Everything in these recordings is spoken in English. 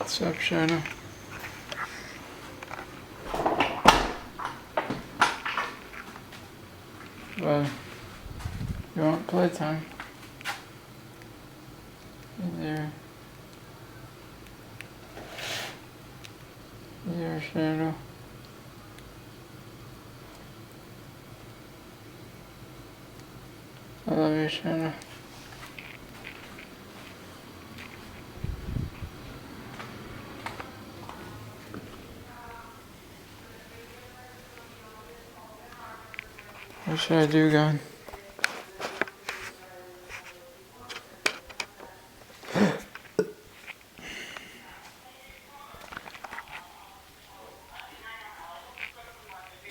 What's up, Shadow? Well, you want playtime? There. There, Shadow. I love you, Shadow. What should I do, God?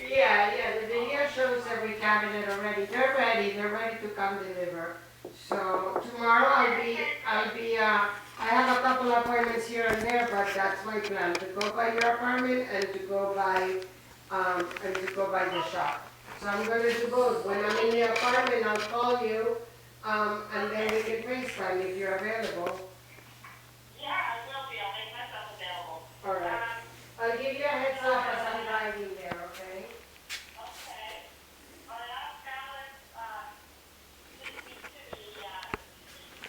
Yeah, the video shows every cabinet already. They're ready to come deliver. So tomorrow I have a couple appointments here and there, but that's my plan, to go by your apartment and to go by the shop. So I'm gonna do both. When I'm in the apartment, I'll call you, and then we can FaceTime if you're available. Yeah, I will be. I'll make myself available. All right. I'll give you a heads up as I'm driving there, okay? Okay. On an off balance, this needs to be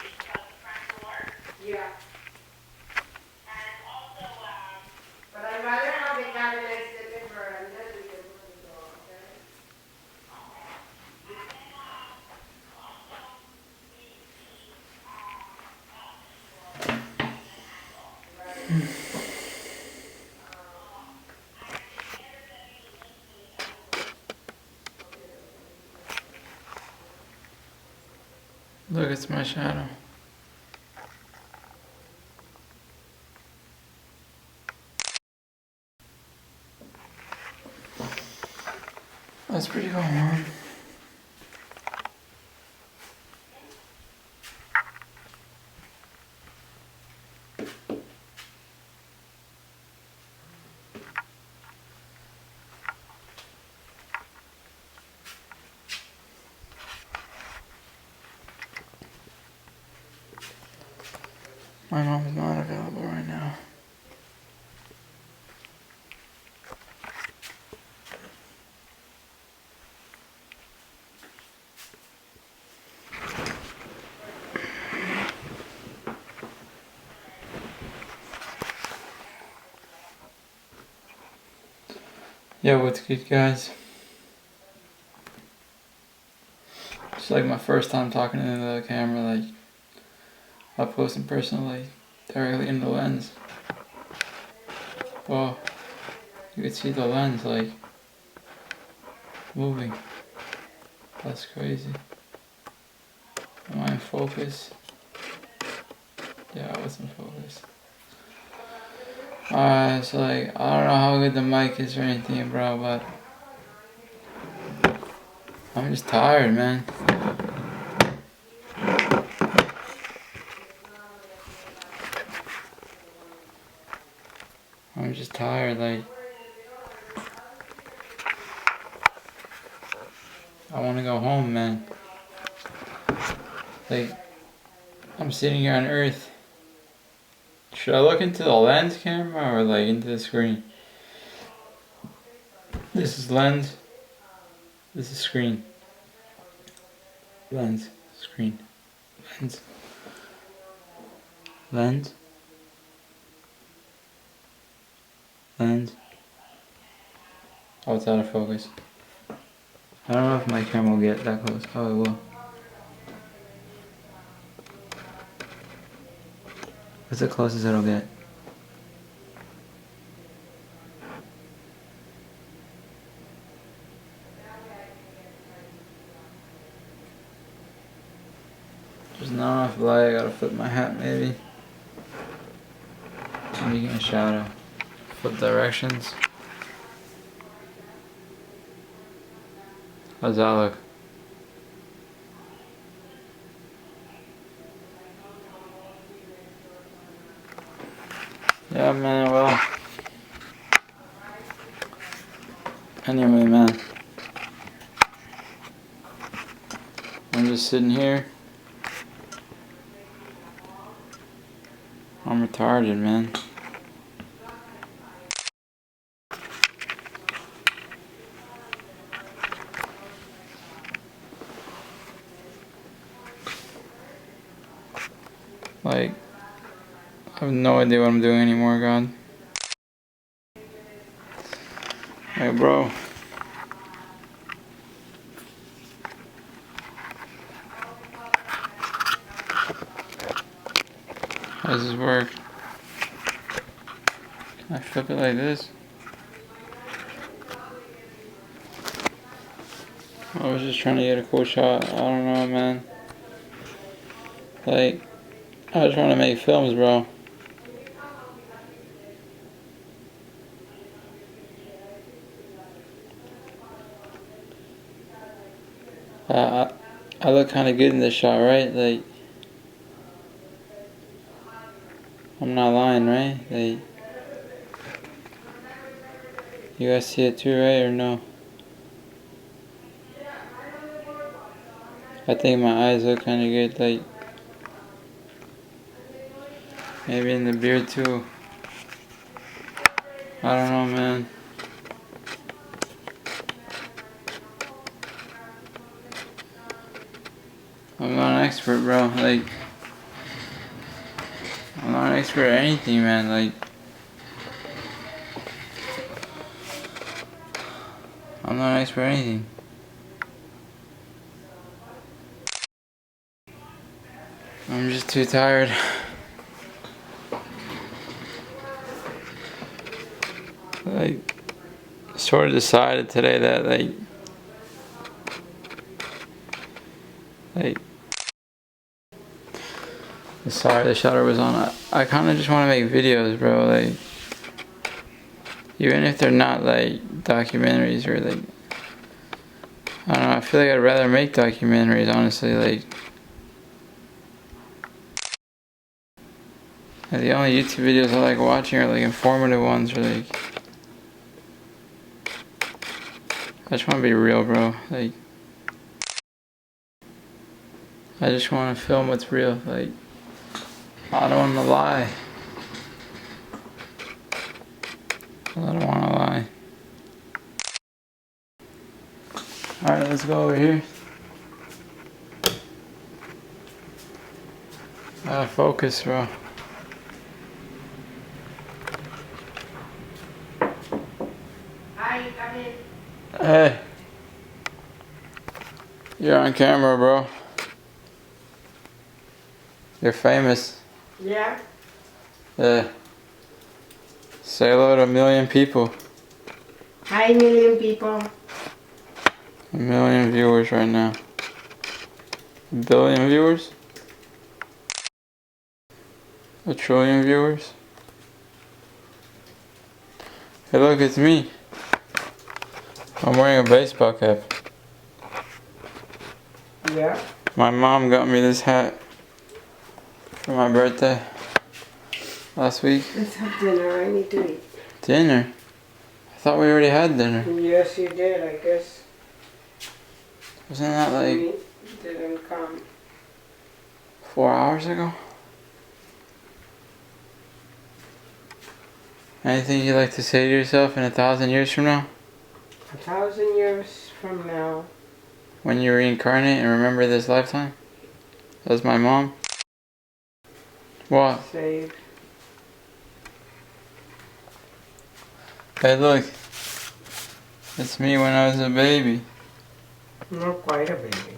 the front door. Yeah. And also, But I'd rather have the cabinets delivered and then we can put it on, okay? Look, it's my shadow. That's pretty cool, Mom. My mom is not available right now. Yeah, what's good, guys? It's like my first time talking into the camera, like up close and personally, directly in the lens. Well, you could see the lens like moving. That's crazy. Am I in focus? Yeah, I was in focus. Alright, so like, I don't know how good the mic is or anything, bro, but I'm just tired, man. I'm just tired, like, I want to go home, man. Like, I'm sitting here on Earth. Should I look into the lens camera or like into the screen? This is lens. This is screen. Lens. Screen. Lens. Lens. Lens. Oh, it's out of focus. I don't know if my camera will get that close. Oh, it will. What's the closest it'll get? There's not enough light. I gotta flip my hat, maybe. I'm making a shadow. Flip directions. How's that look? Yeah, man, well. Anyway, man. I'm just sitting here. I'm retarded, man. Like, I have no idea what I'm doing anymore, God. Hey, bro. How does this work? Can I flip it like this? I was just trying to get a cool shot. I don't know, man. Like, I was trying to make films, bro. I, I look kind of good in this shot, right? Like, I'm not lying, right? Like, you guys see it too, right? Or no? I think my eyes look kind of good. Like, maybe in the beard too. I don't know, man. I'm not an expert, bro. Like, I'm not an expert at anything, man. Like, I'm not an expert at anything. I'm just too tired. Like, sort of decided today that, sorry, the shutter was on. I kind of just want to make videos, bro. Like, even if they're not like documentaries or like, I don't know. I feel like I'd rather make documentaries, honestly. Like the only YouTube videos I like watching are like informative ones or like. I just want to be real, bro. Like, I just want to film what's real. Like, I don't want to lie. I don't want to lie. Alright, let's go over here. Focus, bro. Hi, come in. Hey. You're on camera, bro. You're famous. Yeah? Yeah. Say hello to a million people. Hi, million people. A million viewers right now. A billion viewers? A trillion viewers? Hey, look, it's me. I'm wearing a baseball cap. Yeah? My mom got me this hat for my birthday last week. Let's have dinner. I need to eat. Dinner? I thought we already had dinner. Yes, you did, I guess. Wasn't that like You didn't come. 4 hours ago? Anything you'd like to say to yourself in 1,000 years from now? 1,000 years from now. When you reincarnate and remember this lifetime? As my mom? What? Save. Hey, look. It's me when I was a baby. Not quite a baby.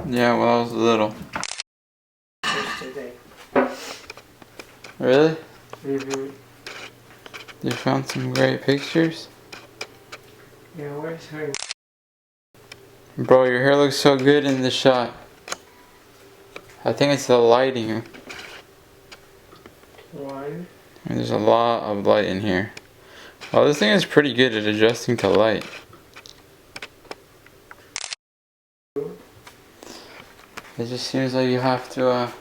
Yeah, well, I was little. Yesterday. Really? Mm-hmm. You found some great pictures? Yeah, where's her? Bro, your hair looks so good in the shot. I think it's the lighting. One. There's a lot of light in here. Well, this thing is pretty good at adjusting to light. It just seems like you have to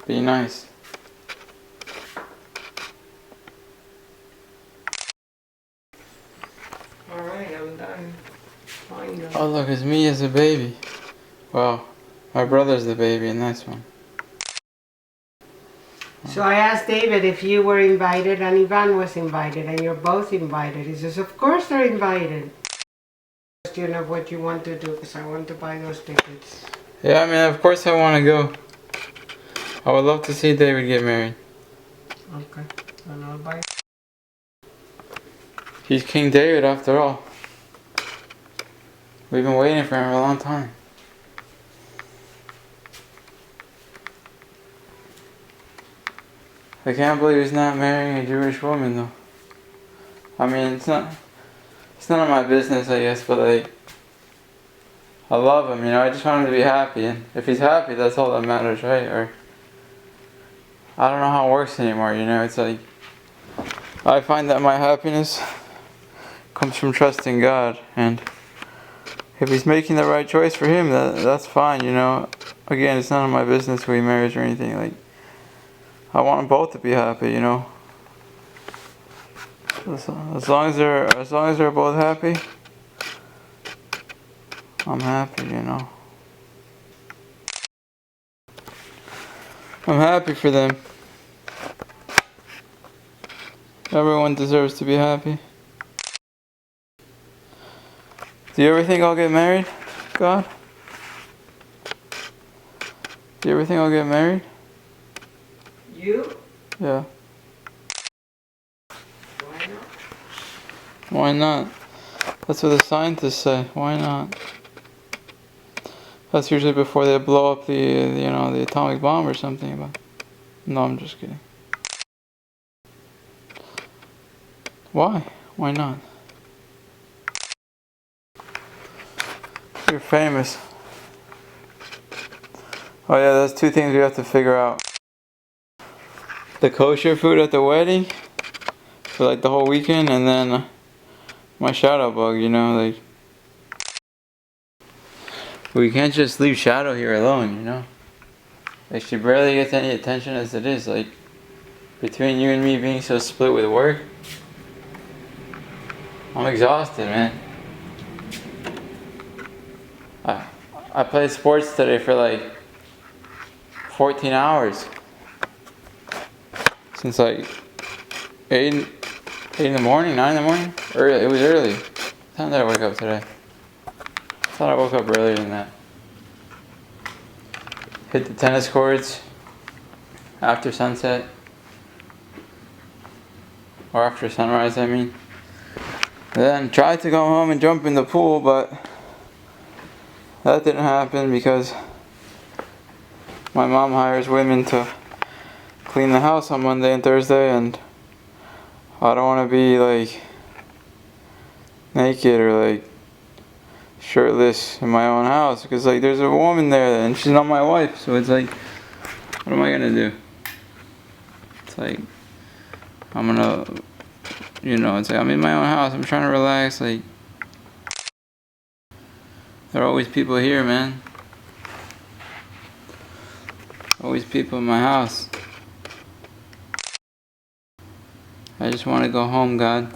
be nice. Alright, I'm done. Finally. Oh, look, it's me as a baby. Well, my brother's the baby in this one. So I asked David if you were invited and Ivan was invited and you're both invited. He says, of course they're invited. Of what you want to do, because I want to buy those tickets. Yeah, I mean, of course I want to go. I would love to see David get married. Okay, and I'll buy. He's King David after all. We've been waiting for him for a long time. I can't believe he's not marrying a Jewish woman though. I mean, it's none of my business, I guess, but like, I love him, you know, I just want him to be happy, and if he's happy, that's all that matters, right? Or, I don't know how it works anymore, you know, it's like, I find that my happiness comes from trusting God, and if he's making the right choice for him, that's fine, you know. Again, it's none of my business who he marries or anything, like, I want them both to be happy, you know. As long as they're both happy, I'm happy, you know. I'm happy for them. Everyone deserves to be happy. Do you ever think I'll get married, God? Do you ever think I'll get married? You? Yeah. Why not? Why not? That's what the scientists say. Why not? That's usually before they blow up the atomic bomb or something. But no, I'm just kidding. Why? Why not? You're famous. Oh yeah, there's two things we have to figure out. The kosher food at the wedding for like the whole weekend, and then my shadow bug, you know, like we can't just leave Shadow here alone, you know. Like she barely gets any attention as it is, like between you and me being so split with work, I'm exhausted, man. I played sports today for like 14 hours. Since like 8 in the morning, 9 in the morning? Early, it was early. What time did I wake up today? I thought I woke up earlier than that. Hit the tennis courts after sunset. Or after sunrise, I mean. Then tried to go home and jump in the pool, but that didn't happen because my mom hires women to clean the house on Monday and Thursday, and I don't want to be like naked or like shirtless in my own house because like there's a woman there and she's not my wife, so it's like, what am I gonna do? It's like I'm gonna, you know, it's like I'm in my own house, I'm trying to relax, like there are always people here, man. Always people in my house. I just want to go home, God.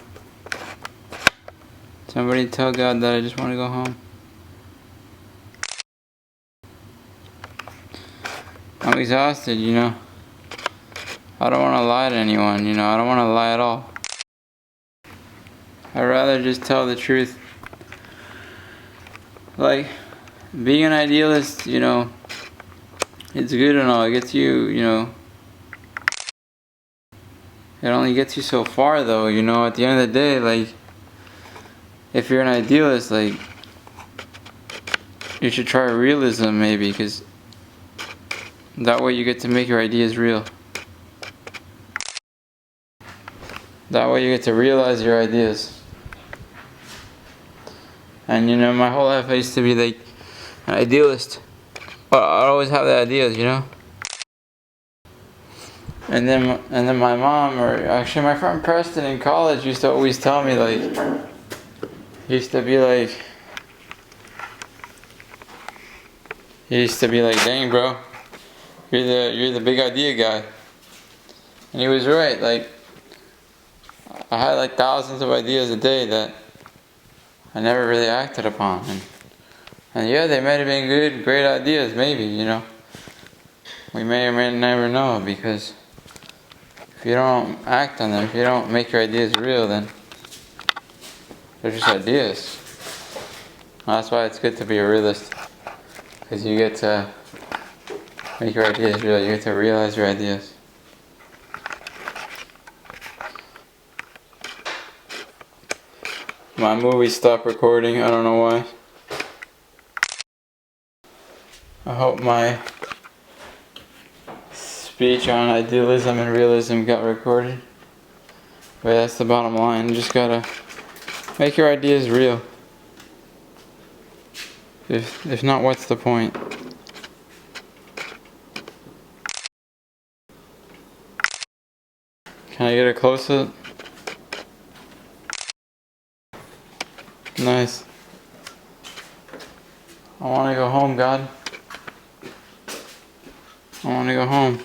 Somebody tell God that I just want to go home. I'm exhausted, you know. I don't want to lie to anyone, you know. I don't want to lie at all. I'd rather just tell the truth. Like, being an idealist, you know, it's good and all. It gets you, you know. It only gets you so far, though, you know. At the end of the day, like, if you're an idealist, like, you should try realism, maybe, because that way you get to make your ideas real. That way you get to realize your ideas. And, you know, my whole life I used to be, like, an idealist. But I always have the ideas, you know. And then my mom, or actually my friend Preston in college used to always tell me, like, he used to be like, dang bro, you're the big idea guy. And he was right. Like, I had like thousands of ideas a day that I never really acted upon, and yeah, they might have been good, great ideas, maybe, you know. We may or may never know, because if you don't act on them, if you don't make your ideas real, then they're just ideas. That's why it's good to be a realist. Because you get to make your ideas real. You get to realize your ideas. My movie stopped recording. I don't know why. I hope my speech on idealism and realism got recorded. But that's the bottom line. You just gotta make your ideas real. If not, what's the point? Can I get a close-up? Nice. I wanna go home, God. I wanna go home.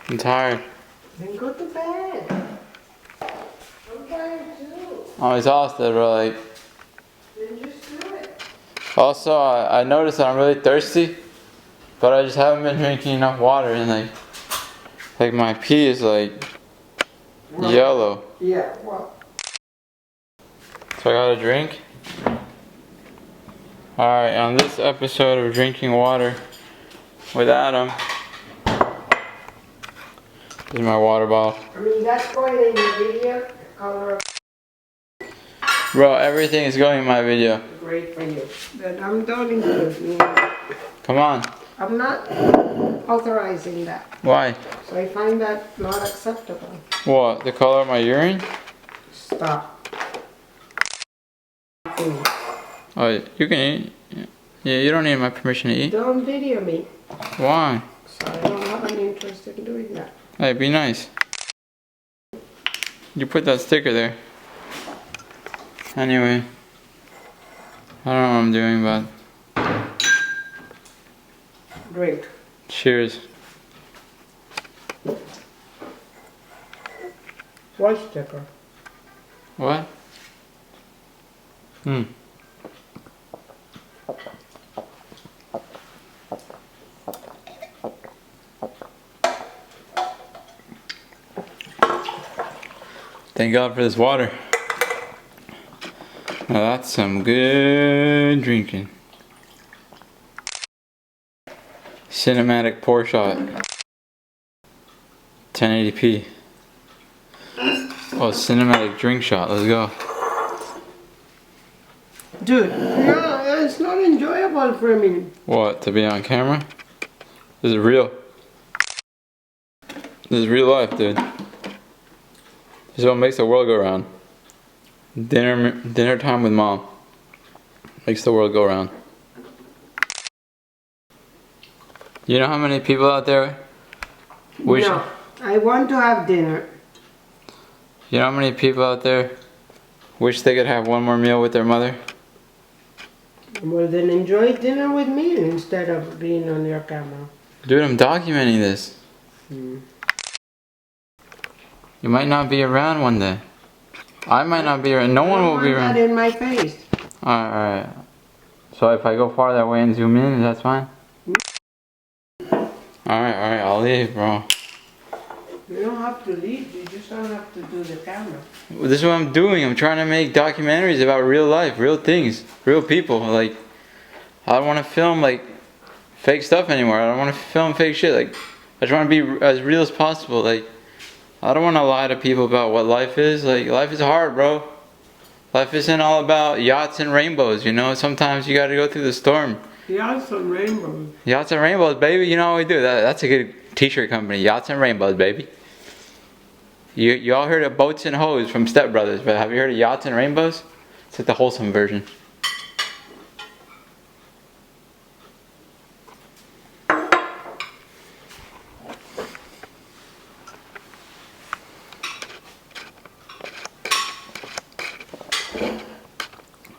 I'm tired. Then go to bed. I'm tired too. I'm exhausted, bro. Like, Then just do it. also, I noticed that I'm really thirsty, but I just haven't been drinking enough water, and like my pee is like yellow. Yeah, well. So I gotta drink. Alright, on this episode of Drinking Water with Adam, this is my water bottle. I mean, that's going in your video. The color of Bro, everything is going in my video. great for you. Then I'm done with Come on. I'm not authorizing that. Why? So I find that not acceptable. What? The color of my urine? Stop. Oh, you can eat. Yeah, you don't need my permission to eat. Don't video me. Why? So I don't have any interest in doing that. Hey, be nice. You put that sticker there. Anyway. I don't know what I'm doing, but Drink. cheers. What sticker? What? Thank God for this water. Now that's some good drinking. Cinematic pour shot. 1080p. Oh, cinematic drink shot. Let's go. Dude, no, it's not enjoyable for me. What? To be on camera? This is real. This is real life, dude. This is what makes the world go round. Dinner time with mom makes the world go round. You know how many people out there wish? No, I want to have dinner. You know how many people out there wish they could have one more meal with their mother? Well, then enjoy dinner with me instead of being on your camera. Dude, I'm documenting this. Hmm. You might not be around one day. I might not be around. No one will be I around. want that in my face. Alright. So if I go far that way and zoom in, that's fine? Alright, I'll leave, bro. You don't have to leave, you just don't have to do the camera. This is what I'm doing. I'm trying to make documentaries about real life, real things, real people. Like, I don't want to film like fake stuff anymore. I don't want to film fake shit. Like, I just want to be as real as possible. Like, I don't want to lie to people about what life is. Like, life is hard, bro. Life isn't all about yachts and rainbows, you know? Sometimes you gotta go through the storm. Yachts and rainbows. Yachts and rainbows, baby. You know what we do. That's a good t-shirt company. Yachts and rainbows, baby. You all heard of Boats and Hoes from Step Brothers, but have you heard of Yachts and Rainbows? It's like the wholesome version.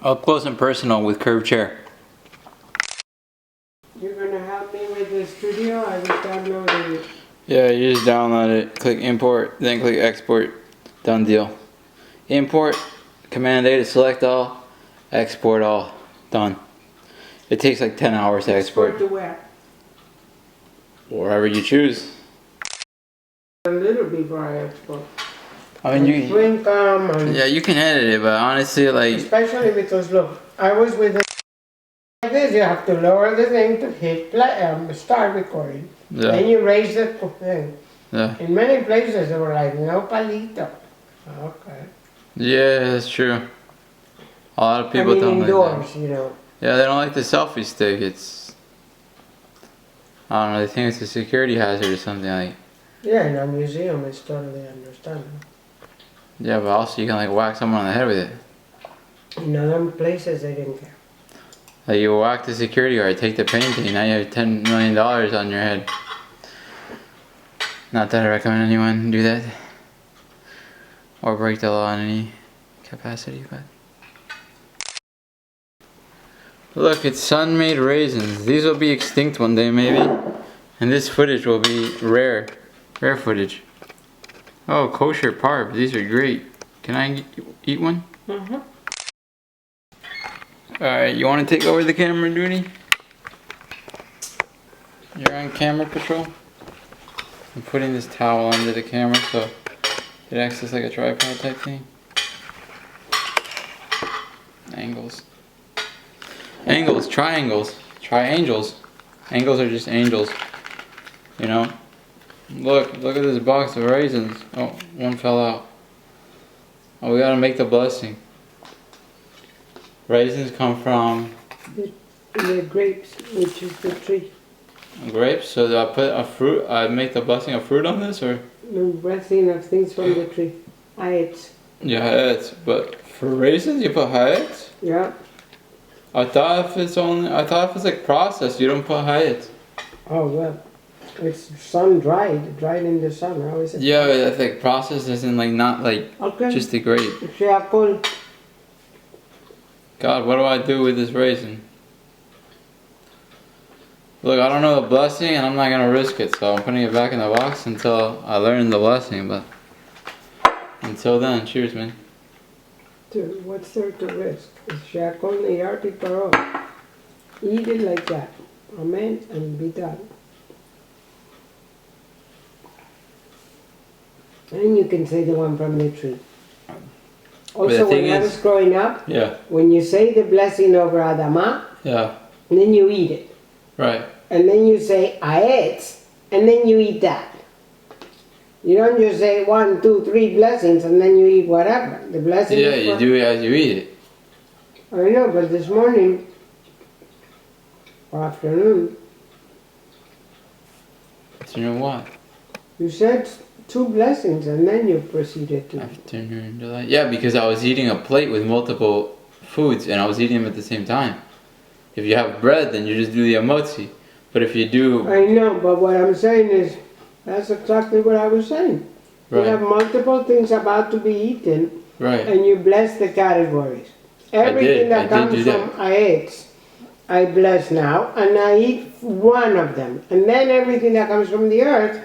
Up close and personal with curved chair. You're gonna help me with the studio? I was downloading it. Yeah, you just download it, click import, then click export. Done deal. Import, command A to select all, export all. Done. It takes like 10 hours to export. To where? Wherever you choose. A little before I export. I mean, you. Drink them, and Yeah, you can edit it, but honestly, like. especially because look, I was with it like this. You have to lower the thing to hit play, start recording. Yeah. Then you raise the thing. Yeah. In many places they were like, no palito. Okay. Yeah, that's true. A lot of people I mean, don't indoors, like that. you know. Yeah, they don't like the selfie stick. It's. I don't know. They think it's a security hazard or something like. Yeah, in a museum, it's totally understandable. Yeah, but also you can like whack someone on the head with it. In other places, they didn't care. Like you whack the security guard, take the painting, now you have $10 million on your head. Not that I recommend anyone do that. Or break the law in any capacity, but. Look, it's sun-made raisins. These will be extinct one day maybe. And this footage will be rare. Rare footage. Oh, kosher parb. These are great. Can I eat one? Mm-hmm. Alright, you want to take over the camera duty? You're on camera patrol? I'm putting this towel under the camera so it acts as like a tripod type thing. Angles. Angles, triangles, triangles. Angles are just angels. You know? Look at this box of raisins. Oh, one fell out. Oh, we gotta make the blessing. Raisins come from The grapes, which is the tree. grapes, so do I put a fruit, I make the blessing of fruit on this, or? The blessing of things from the tree. Hayats. Yeah, hayats, but for raisins you put hayats? Yeah. I thought if it's like processed, you don't put hayats. Oh, well. It's sun-dried, dried in the sun. How is it? Yeah, but I think processed isn't like, not like Okay. just the grape. Sheakol. God, what do I do with this raisin? Look, I don't know the blessing and I'm not gonna risk it, so I'm putting it back in the box until I learn the blessing, but until then, cheers, man. Dude, what's there to risk? It's Sheakol Niyarti Paro. Eat it like that. Amen, and be done. And you can say the one from the tree. Also, when I was growing up, Yeah, when you say the blessing over Adama, yeah, then you eat it. right. And then you say, I ate, and then you eat that. You don't just say 1, 2, 3 blessings and then you eat whatever. The blessing Yeah, is you do it as you eat it. I know, but this morning, or afternoon, So you know what? you said 2 blessings and then you proceeded to. Afternoon delight. Yeah, because I was eating a plate with multiple foods and I was eating them at the same time. If you have bread, then you just do the emotzi. But if you do... I know, but what I'm saying is, that's exactly what I was saying. You Right. have multiple things about to be eaten, Right. and you bless the categories. Everything that I did comes do that. from I ate, I bless now, and I eat one of them. And then everything that comes from the earth,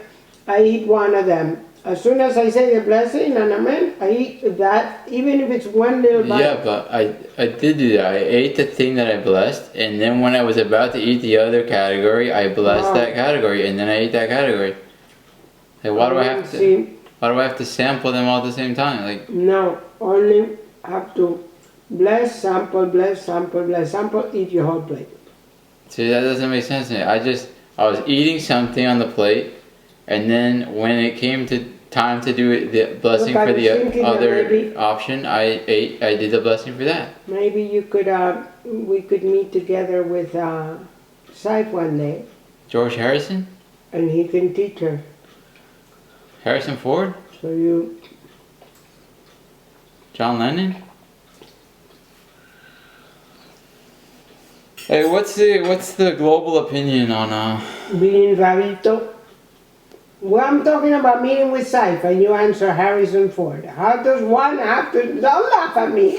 I eat one of them. As soon as I say the blessing and amen, I eat that, even if it's one little bite. Yeah, but I did do that. I ate the thing that I blessed, and then when I was about to eat the other category, I blessed that category, and then I ate that category. Like, why do I have to sample them all at the same time? Like, No, only have to bless, sample, bless, sample, bless, sample, eat your whole plate. see, that doesn't make sense to me. I was eating something on the plate, and then when it came to time to do it, the blessing Look, I for was the thinking that other maybe- option, I did the blessing for that. Maybe you could, we could meet together with Saif one day, George Harrison? and he can teach her. Harrison Ford? So you, John Lennon? Hey, what's the global opinion on being Rabito. Well, I'm talking about meeting with Saif, and you answer Harrison Ford. How does one have to? Don't laugh at me.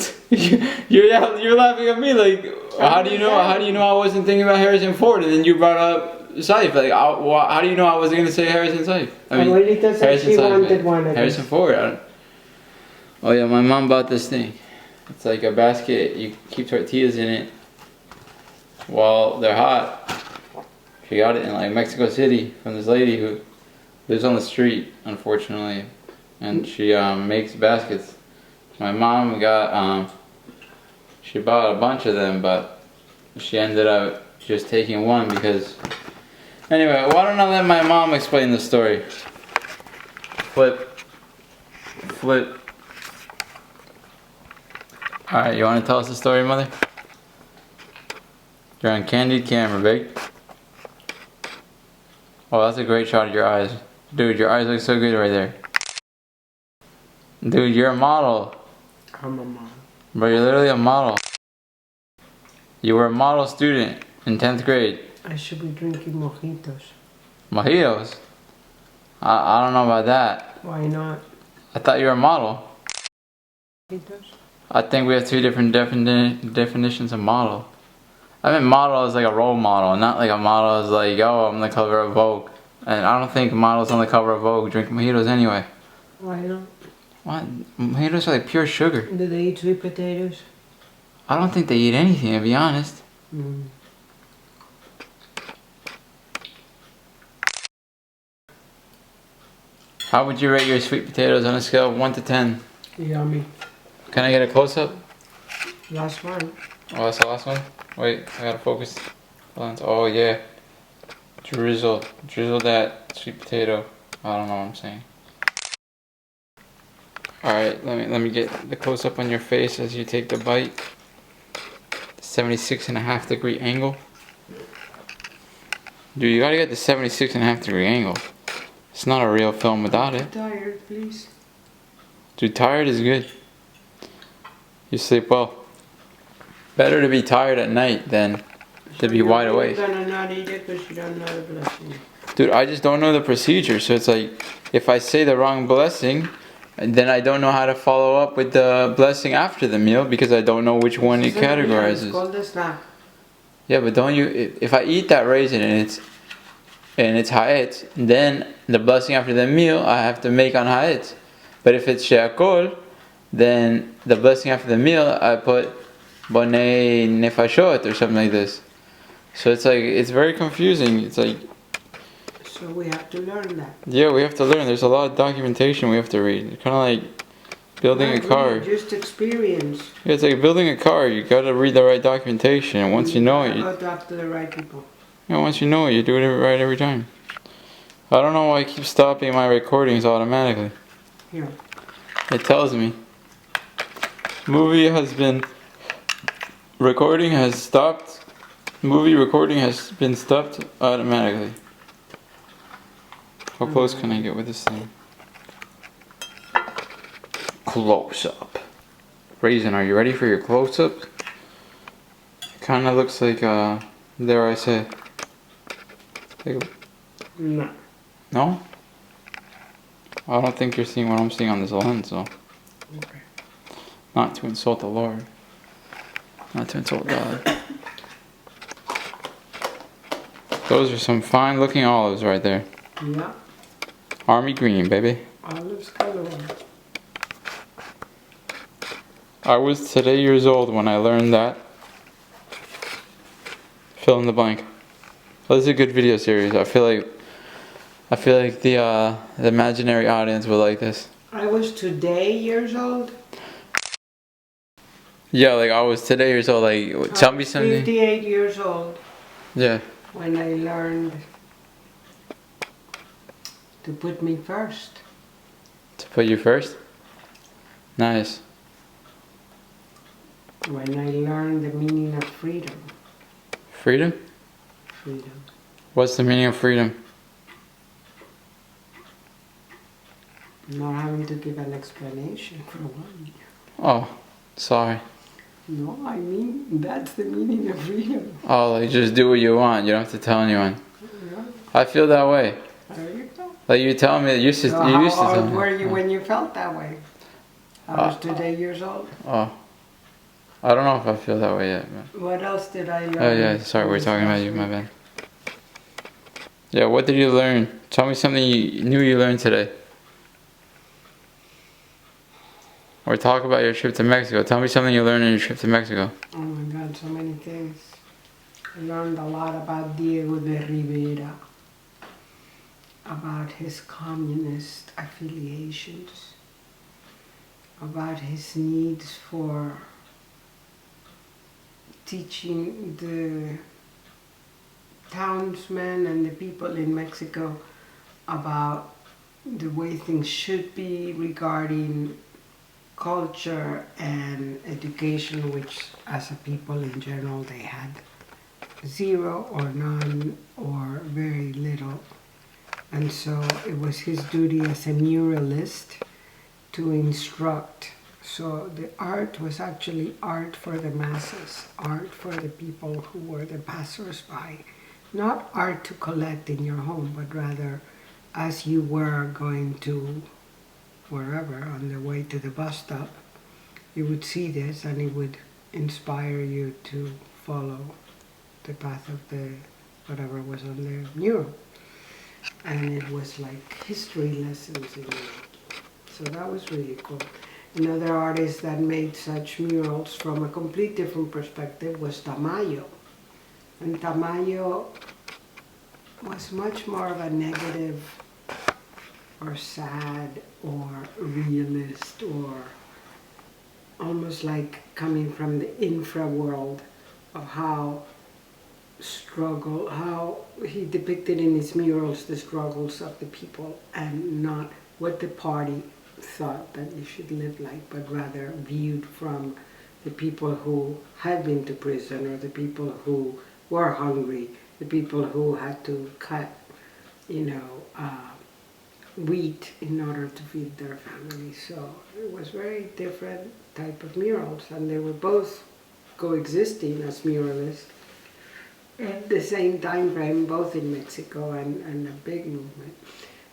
you're laughing at me like how do you know I wasn't thinking about Harrison Ford and then you brought up Saif, like how do you know I wasn't gonna say Harrison Saif? I mean, Abuelita said she wanted one of Harrison these. Ford. Oh yeah, my mom bought this thing. It's like a basket. You keep tortillas in it while they're hot. She got it in like Mexico City from this lady who lives on the street, unfortunately. and she makes baskets. My mom got she bought a bunch of them, but she ended up just taking one because. Anyway, why don't I let my mom explain the story? Flip. Alright, you want to tell us the story, Mother? You're on candid camera, babe. Oh, that's a great shot of your eyes. Dude, your eyes look so good right there. Dude, you're a model. I'm a mom. Bro, you're literally a model. You were a model student in 10th grade. I should be drinking mojitos. Mojitos? I don't know about that. Why not? I thought you were a model. Mojitos? I think we have two different definitions of model. I mean, model is like a role model, not like a model is like, oh, I'm the cover of Vogue. And I don't think models on the cover of Vogue drink mojitos anyway. Why not? What? Mojitos are like pure sugar. Do they eat sweet potatoes? I don't think they eat anything, to be honest. Mm. How would you rate your sweet potatoes on a scale of 1 to 10? Yummy. Can I get a close-up? Last one. Oh, that's the last one? Wait, I gotta focus. Oh, yeah. Drizzle that sweet potato. I don't know what I'm saying. Alright, let me get the close-up on your face as you take the bite. 76.5 degree angle. Dude, you gotta get the 76.5 degree angle. It's not a real film without it. Tired, please. Dude, tired is good. You sleep well. Better to be tired at night than to be wide awake. You're gonna not eat it because you don't know the blessing. Dude, I just don't know the procedure. So it's like, if I say the wrong blessing, then I don't know how to follow up with the blessing after the meal because I don't know which one it It's categorizes. called a snack. Yeah, but don't you? If I eat that raisin and it's ha'etz, then the blessing after the meal I have to make on ha'etz. But if it's she'akol, then the blessing after the meal I put bonei nefashot or something like this. So it's like, it's very confusing. It's like, So we have to learn that. yeah, we have to learn. There's a lot of documentation we have to read. It's kind of like building a Not car. really, just experience. Yeah, it's like building a car. You gotta read the right documentation, and once you know it, Go talk to the right people. once you know it, you do it right every time. I don't know why I keep stopping my recordings automatically. Here. It tells me. Movie has been recording has stopped. Movie recording has been stopped automatically. How close can I get with this thing? Close up. Raisin, are you ready for your close up? Kinda looks like dare I say. Like No. no? I don't think you're seeing what I'm seeing on this lens, so. Okay. Not to insult the Lord. Not to insult God. Those are some fine looking olives right there. Yeah. Army green, baby. Olives galore. I was today years old when I learned that. Fill in the blank. Well, this is a good video series. I feel like the imaginary audience will like this. I was today years old. Yeah, like I was today years old. Like, tell me something. 58 years old Yeah. when I learned to put me first. To put you first. Nice. When I learned the meaning of freedom. Freedom? Freedom. What's the meaning of freedom? Not having to give an explanation for one. Oh, sorry. No, I mean, that's the meaning of freedom. Oh, like just do what you want. You don't have to tell anyone. Yeah, I feel that way. there you go. Like you tell me, you used to So tell how old me. were you when you felt that way? I was today years old. Oh, I don't know if I feel that way yet. But. What else did I learn? Oh yeah, sorry, we're talking about you. My bad. Yeah, what did you learn? Tell me something you knew you learned today. Or talk about your trip to Mexico. Tell me something you learned on your trip to Mexico. Oh my God, so many things. I learned a lot about Diego de Rivera. about his communist affiliations, about his needs for teaching the townsmen and the people in Mexico about the way things should be regarding culture and education, which as a people in general they had zero or none or very little. And so it was his duty as a muralist to instruct. So the art was actually art for the masses, art for the people who were the passers-by. Not art to collect in your home, but rather as you were going to wherever on the way to the bus stop, you would see this and it would inspire you to follow the path of the whatever was on the mural. And it was like history lessons in it. So that was really cool. Another artist that made such murals from a complete different perspective was Tamayo. And Tamayo was much more of a negative or sad or realist or almost like coming from the infra world of how he depicted in his murals the struggles of the people and not what the party thought that you should live like, but rather viewed from the people who had been to prison or the people who were hungry, the people who had to cut, wheat in order to feed their families. So it was very different type of murals, and they were both coexisting as muralists at the same time frame, both in Mexico and a big movement.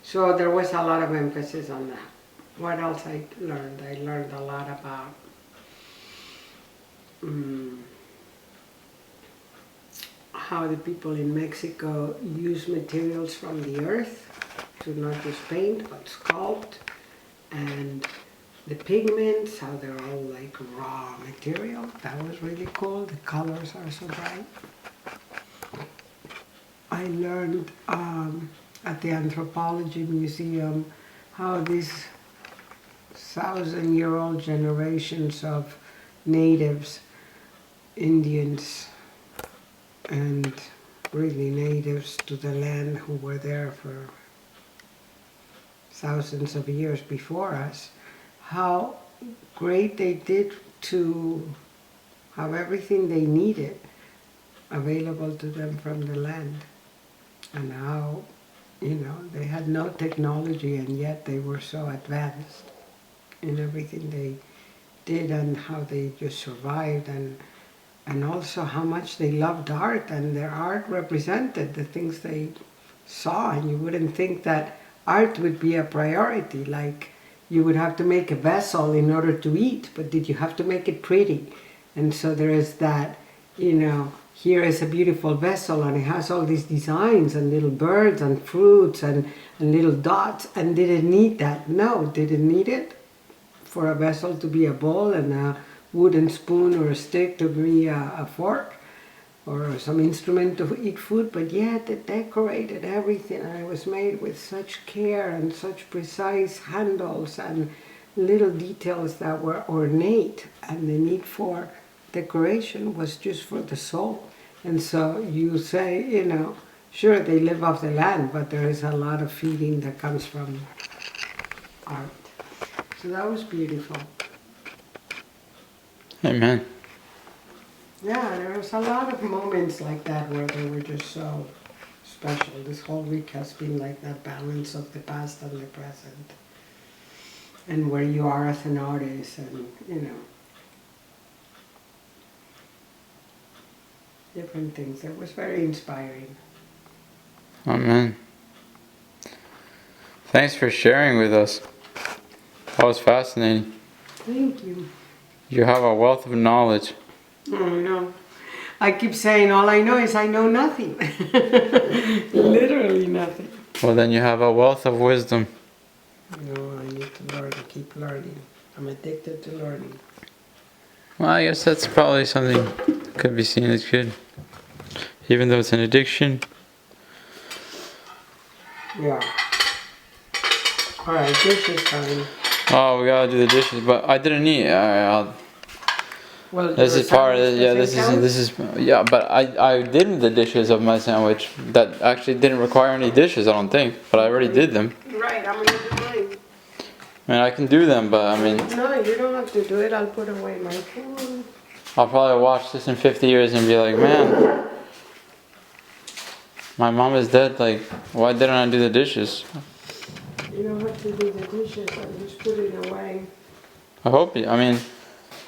So there was a lot of emphasis on that. What else I learned? I learned a lot about how the people in Mexico use materials from the earth to not just paint but sculpt, and the pigments, how they're all like raw material. That was really cool. The colors are so bright. I learned at the Anthropology Museum how these 1,000-year-old generations of natives, Indians, and really natives to the land who were there for thousands of years before us, how great they did to have everything they needed available to them from the land, and how, they had no technology and yet they were so advanced in everything they did and how they just survived, and also how much they loved art, and their art represented the things they saw. And you wouldn't think that art would be a priority, like you would have to make a vessel in order to eat, but did you have to make it pretty? And so there is that, here is a beautiful vessel and it has all these designs and little birds and fruits and little dots, and did it need that? No. Did it need it for a vessel to be a bowl and a wooden spoon or a stick to be a fork or some instrument to eat food? But yet it decorated everything, and it was made with such care and such precise handles and little details that were ornate, and the need for decoration was just for the soul. And so you say, sure, they live off the land, but there is a lot of feeding that comes from art. So that was beautiful. Amen. Yeah, there was a lot of moments like that where they were just so special. This whole week has been like that balance of the past and the present, and where you are as an artist, and different things. It was very inspiring. Amen. Thanks for sharing with us. That was fascinating. Thank you. You have a wealth of knowledge. Oh, no. I keep saying all I know is I know nothing. Literally nothing. Well, then you have a wealth of wisdom. No, I need to learn, keep learning. I'm addicted to learning. Well, I guess that's probably something that could be seen as good. Even though it's an addiction. Yeah. Alright, dishes time. Oh, we gotta do the dishes, but I didn't eat. Alright, Well, this is part of it. Yeah, this is yeah. But I did the dishes of my sandwich. That actually didn't require any dishes, I don't think. But I already did them. Right, I'm gonna do mine. I mean, I can do them, but I mean, No, you don't have to do it. I'll put away my food. I'll probably watch this in 50 years and be like, man, my mom is dead. Like, why didn't I do the dishes? You don't have to do the dishes. I'll just put it away. I hope. I mean,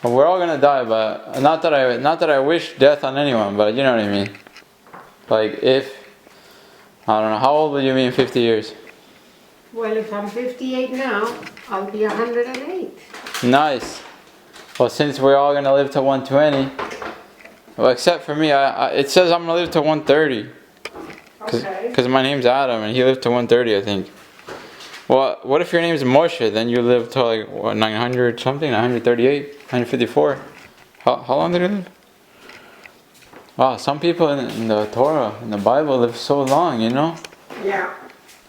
we're all gonna die, but not that I wish death on anyone, but you know what I mean. Like, if I don't know, how old will you be in 50 years? Well, if I'm 58 now, I'll be 108. Nice. Well, since we're all gonna live to 120, well, except for me, it says I'm gonna live to 130. Okay. Because my name's Adam and he lived to 130, I think. Well, what if your name's Moshe? Then you live to like what, 900 something, 938, 954. How long did he live? Wow, some people in the Torah, in the Bible, live so long, you know? Yeah.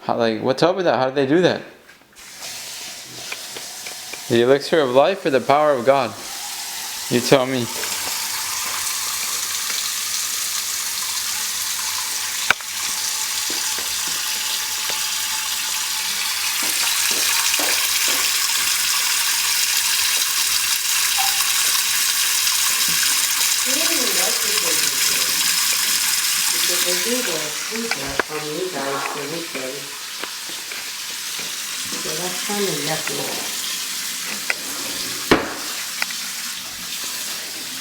Like, what's up with that? How did they do that? The elixir of life or the power of God? You tell me. Because I do the pizza from you guys the weekend. So that's kind of yucky.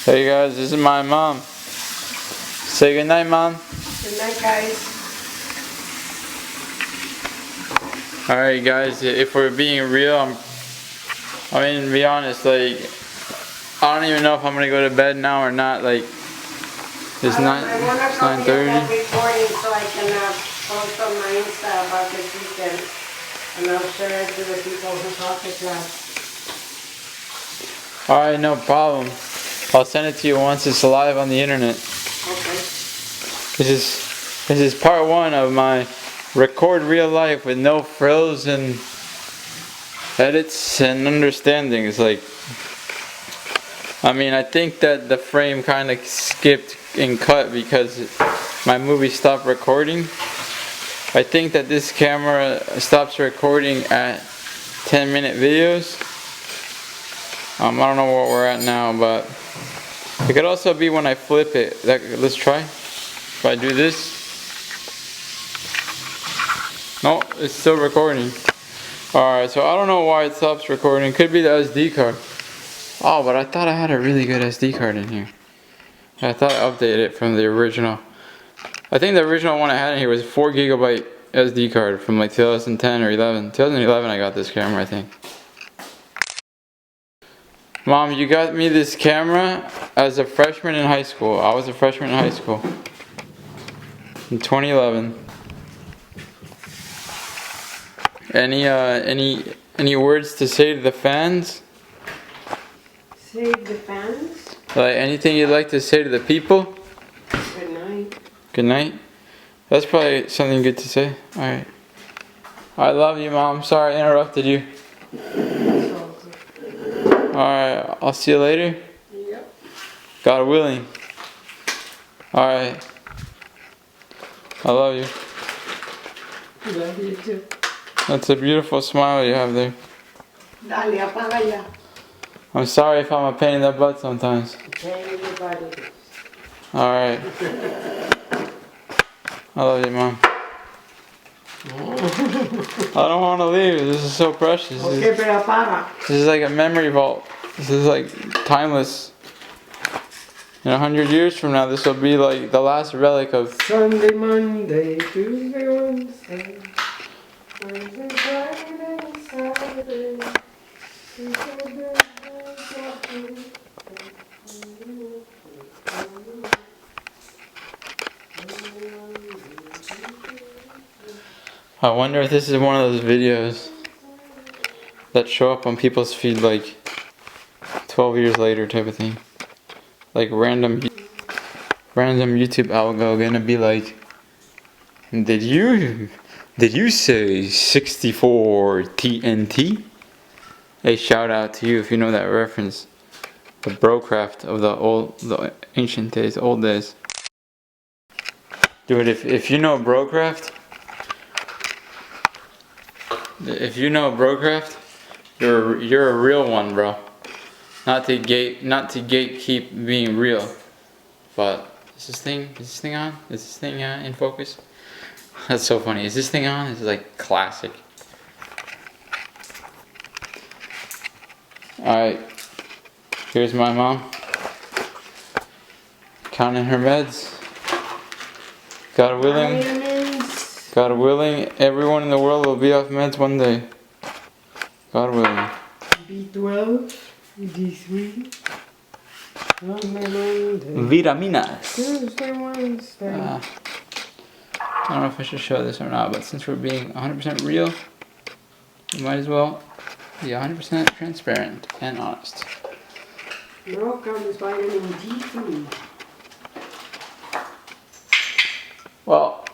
Hey guys, this is my mom. Say goodnight, Mom. Good night, guys. Alright guys, if we're being real, I mean, to be honest, like, I don't even know if I'm gonna go to bed now or not. Like, it's I 9:30. recording so I can post on my Insta about this weekend. And I'll share it to the people who talk to class. Alright, no problem. I'll send it to you once it's live on the internet. Okay. This is part 1 of my record real life with no frills and edits and understandings. Like, I mean, I think that the frame kind of skipped and cut because my movie stopped recording. I think that this camera stops recording at 10-minute videos. I don't know what we're at now, but it could also be when I flip it. Let's try. If I do this. No, it's still recording. Alright, so I don't know why it stops recording. Could be the SD card. Oh, but I thought I had a really good SD card in here. I thought I updated it from the original. I think the original one I had in here was 4 GB SD card from like 2010 or 11. 2011 I got this camera, I think. Mom, you got me this camera as a freshman in high school. I was a freshman in high school. In 2011. Any words to say to the fans? Say the fans. Like anything you'd like to say to the people? Good night. Good night. That's probably something good to say. Alright. I love you, Mom. Sorry I interrupted you. Alright, I'll see you later. Yep. God willing. Alright. I love you. Love you too. That's a beautiful smile you have there. Dale, apaga ya. I'm sorry if I'm a pain in the butt sometimes. Okay, everybody. Alright. I love you, Mom. I don't want to leave. This is so precious. Okay, pero apaga. This is like a memory vault. This is like timeless. In 100 years from now, this will be like the last relic of. Sunday, Monday, Tuesday, Wednesday. Thursday, Friday, Saturday. I wonder if this is one of those videos that show up on people's feed like 12 years later type of thing. Like random YouTube algo gonna be like, did you Did you say 64 TNT? Hey, shout out to you if you know that reference. The Brocraft of the ancient days, old days. Dude, if you know Brocraft, you're a real one, bro. Not to gatekeep being real, but is this thing on? Is this thing in focus? That's so funny. Is this thing on? It's like classic. Alright, here's my mom counting her meds. God willing, everyone in the world will be off meds one day. God willing. B12, D3. Vitaminas. I don't know if I should show this or not, but since we're being 100% real, we might as well be 100% transparent and honest. No comes vitamin D3. Well,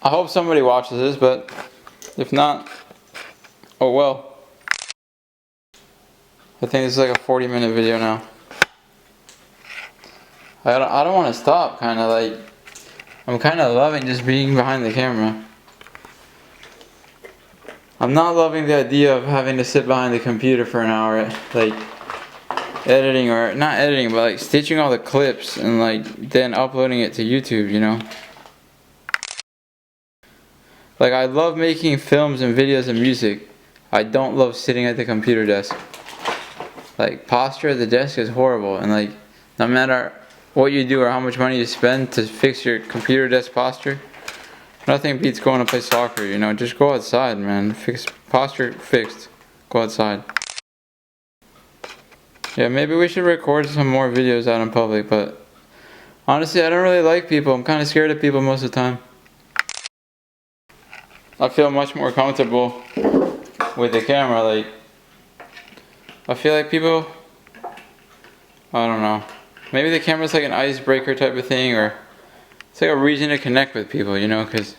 I hope somebody watches this, but if not, oh well. I think this is like a 40-minute video now. I don't want to stop, kind of like, I'm kind of loving just being behind the camera. I'm not loving the idea of having to sit behind the computer for an hour, like editing, or not editing, but like stitching all the clips and like then uploading it to YouTube, you know? Like, I love making films and videos and music. I don't love sitting at the computer desk. Like, posture at the desk is horrible, and like, no matter what you do or how much money you spend to fix your computer desk posture, nothing beats going to play soccer, you know? Just go outside, man. Posture fixed. Go outside. Yeah, maybe we should record some more videos out in public, but honestly, I don't really like people. I'm kind of scared of people most of the time. I feel much more comfortable with the camera. Like, I feel like people, I don't know. Maybe the camera's like an icebreaker type of thing, or it's like a reason to connect with people, you know, because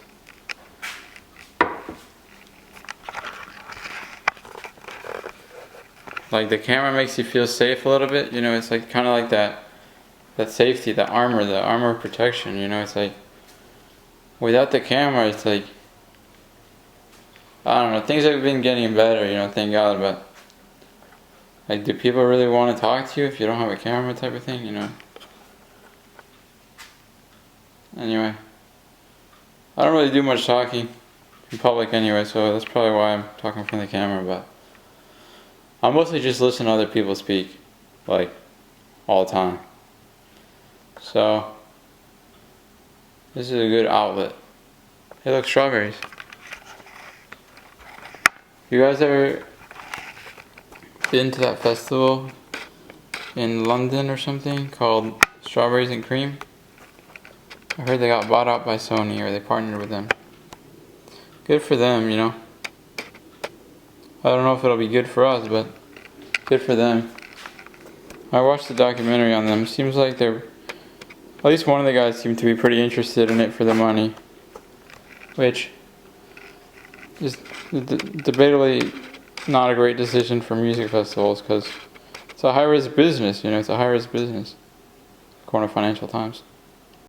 like the camera makes you feel safe a little bit, you know. It's like kind of like that safety, the armor protection, you know. It's like without the camera, it's like, I don't know, things have been getting better, you know, thank God, but like, do people really want to talk to you if you don't have a camera type of thing, you know? Anyway, I don't really do much talking in public anyway, so that's probably why I'm talking from the camera, but I mostly just listen to other people speak, like, all the time. So, this is a good outlet. Hey, look, strawberries. You guys ever been to that festival in London or something called Strawberries and Cream? I heard they got bought out by Sony, or they partnered with them. Good for them, you know. I don't know if it'll be good for us, but good for them. I watched the documentary on them. Seems like at least one of the guys seemed to be pretty interested in it for the money, which is debatably not a great decision for music festivals, because it's a high-risk business, you know. It's a high-risk business, according to Financial Times.